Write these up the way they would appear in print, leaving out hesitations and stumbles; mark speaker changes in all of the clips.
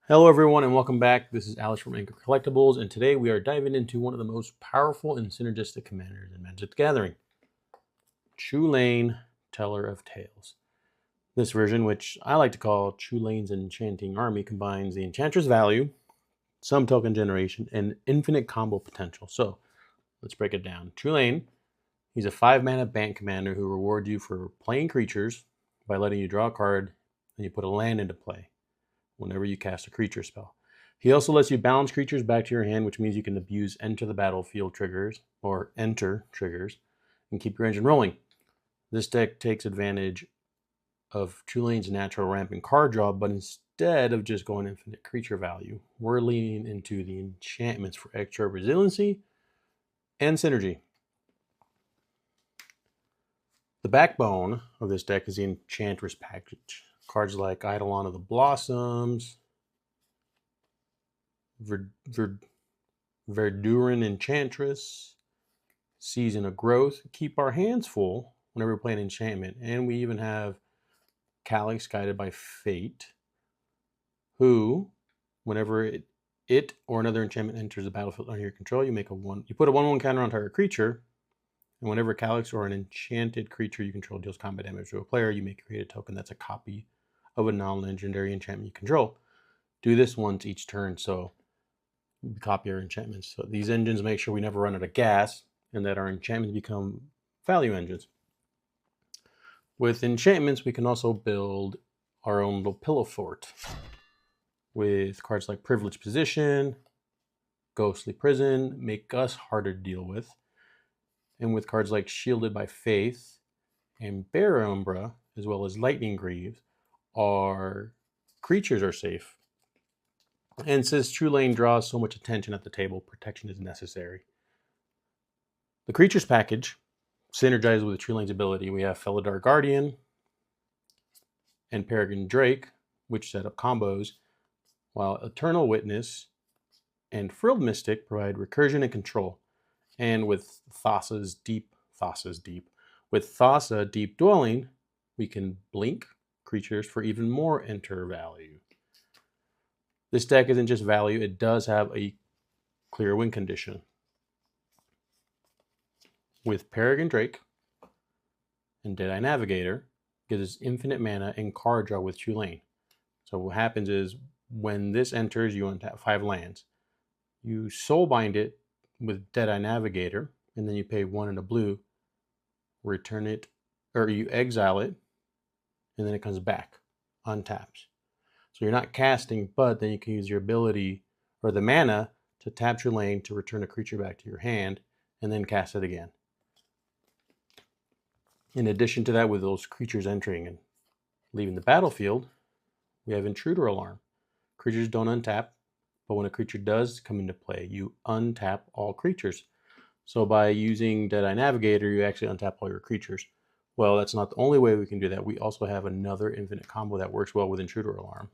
Speaker 1: Hello everyone and welcome back. This is Alex from Anchor Collectibles, and today we are diving into one of the most powerful and synergistic commanders in Magic the Gathering, Chulane, Teller of Tales. This version, which I like to call Chulane's Enchanting Army, combines the Enchantress Value, some token generation, and infinite combo potential. So let's break it down. Chulane, he's a 5-mana Bant commander who rewards you for playing creatures by letting you draw a card and you put a land into play whenever you cast a creature spell. He also lets you balance creatures back to your hand, which means you can abuse enter the battlefield triggers, or enter triggers, and keep your engine rolling. This deck takes advantage of Chulane's natural rampant card draw, but instead of just going infinite creature value, we're leaning into the enchantments for extra resiliency and synergy. The backbone of this deck is the Enchantress package. Cards like Eidolon of the Blossoms, Verduran Enchantress, Season of Growth keep our hands full whenever we play an enchantment. And we even have Calyx Guided by Fate, who, whenever it or another enchantment enters the battlefield under your control, you put a 1/1 counter on target creature, and whenever Calyx or an enchanted creature you control deals combat damage to a player, you may create a token that's a copy of a non-legendary enchantment you control. Do this once each turn, so copy our enchantments. So these engines make sure we never run out of gas and that our enchantments become value engines. With enchantments, we can also build our own little pillowfort with cards like Privileged Position, Ghostly Prison, make us harder to deal with. And with cards like Shielded by Faith and Bear Umbra, as well as Lightning Greaves, our creatures are safe. And since Chulane draws so much attention at the table, protection is necessary. The creatures package synergizes with Chulane's ability. We have Felidar Guardian and Peregrine Drake, which set up combos, while Eternal Witness and Frilled Mystic provide recursion and control. And with Thassa's Deep Dwelling, we can blink creatures for even more enter value. This deck isn't just value, it does have a clear win condition. With Peregrine Drake and Deadeye Navigator, gives us infinite mana and card draw with Chulane. So what happens is, when this enters, you untap 5 lands. You soulbind it with Deadeye Navigator, and then you pay 1 and a blue, return it, or you exile it, and then it comes back, untaps. So you're not casting, but then you can use your ability, or the mana, to tap Chulane to return a creature back to your hand, and then cast it again. In addition to that, with those creatures entering and leaving the battlefield, we have Intruder Alarm. Creatures don't untap, but when a creature does come into play, you untap all creatures. So by using Deadeye Navigator, you actually untap all your creatures. Well, that's not the only way we can do that. We also have another infinite combo that works well with Intruder Alarm,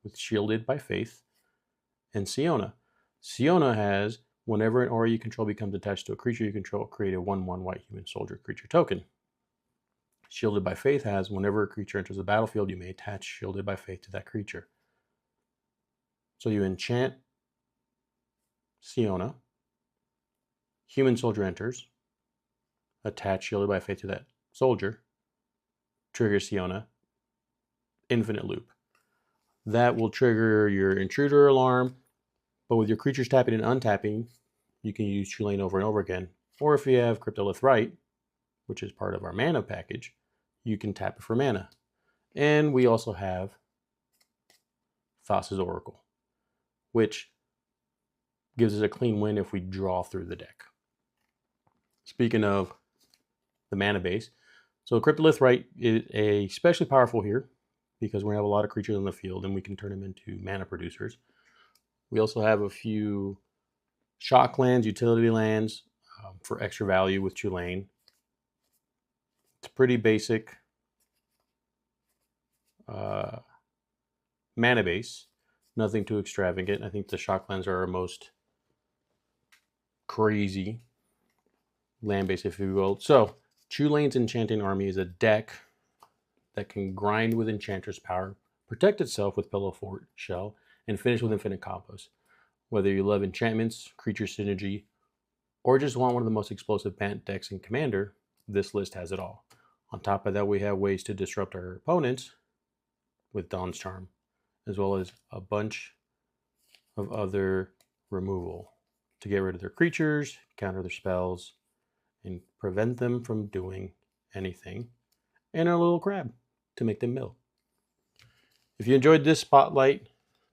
Speaker 1: with Shielded by Faith and Siona. Siona has, whenever an aura you control becomes attached to a creature you control, create a 1/1 white human soldier creature token. Shielded by Faith has, whenever a creature enters the battlefield, you may attach Shielded by Faith to that creature. So you enchant Siona, human soldier enters, attach Shielded by Faith to that soldier, trigger Siona, infinite loop. That will trigger your Intruder Alarm, but with your creatures tapping and untapping, you can use Chulane over and over again. Or if you have Cryptolith Rite, which is part of our mana package, you can tap it for mana. And we also have Thassa's Oracle, which gives us a clean win if we draw through the deck. Speaking of the mana base, so Cryptolith Rite is especially powerful here because we have a lot of creatures on the field and we can turn them into mana producers. We also have a few shock lands, utility lands for extra value with Chulane. It's pretty basic mana base, nothing too extravagant. I think the shock lands are our most crazy land base, if you will. So Chulane's Enchanting Army is a deck that can grind with Enchantress power, protect itself with pillowfort shell, and finish with infinite combos. Whether you love enchantments, creature synergy, or just want one of the most explosive Bant decks in Commander, this list has it all. On top of that, we have ways to disrupt our opponents with Dawn's Charm, as well as a bunch of other removal to get rid of their creatures, counter their spells, and prevent them from doing anything, and our little crab to make them mill. If you enjoyed this spotlight,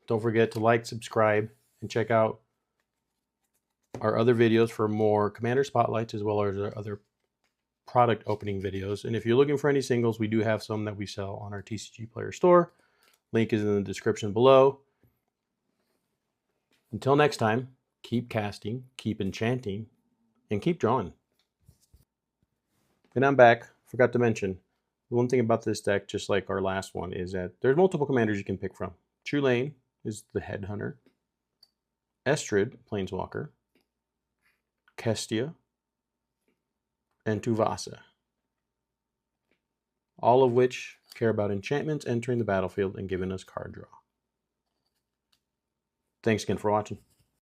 Speaker 1: don't forget to like, subscribe, and check out our other videos for more Commander spotlights, as well as our other product opening videos. And if you're looking for any singles, we do have some that we sell on our TCG Player store. Link is in the description below. Until next time, keep casting, keep enchanting, and keep drawing. And I'm back. Forgot to mention, the one thing about this deck, just like our last one, is that there's multiple commanders you can pick from. Chulane is the headhunter. Estrid, planeswalker. Kestia, and Tuvasa. All of which care about enchantments entering the battlefield and giving us card draw. Thanks again for watching.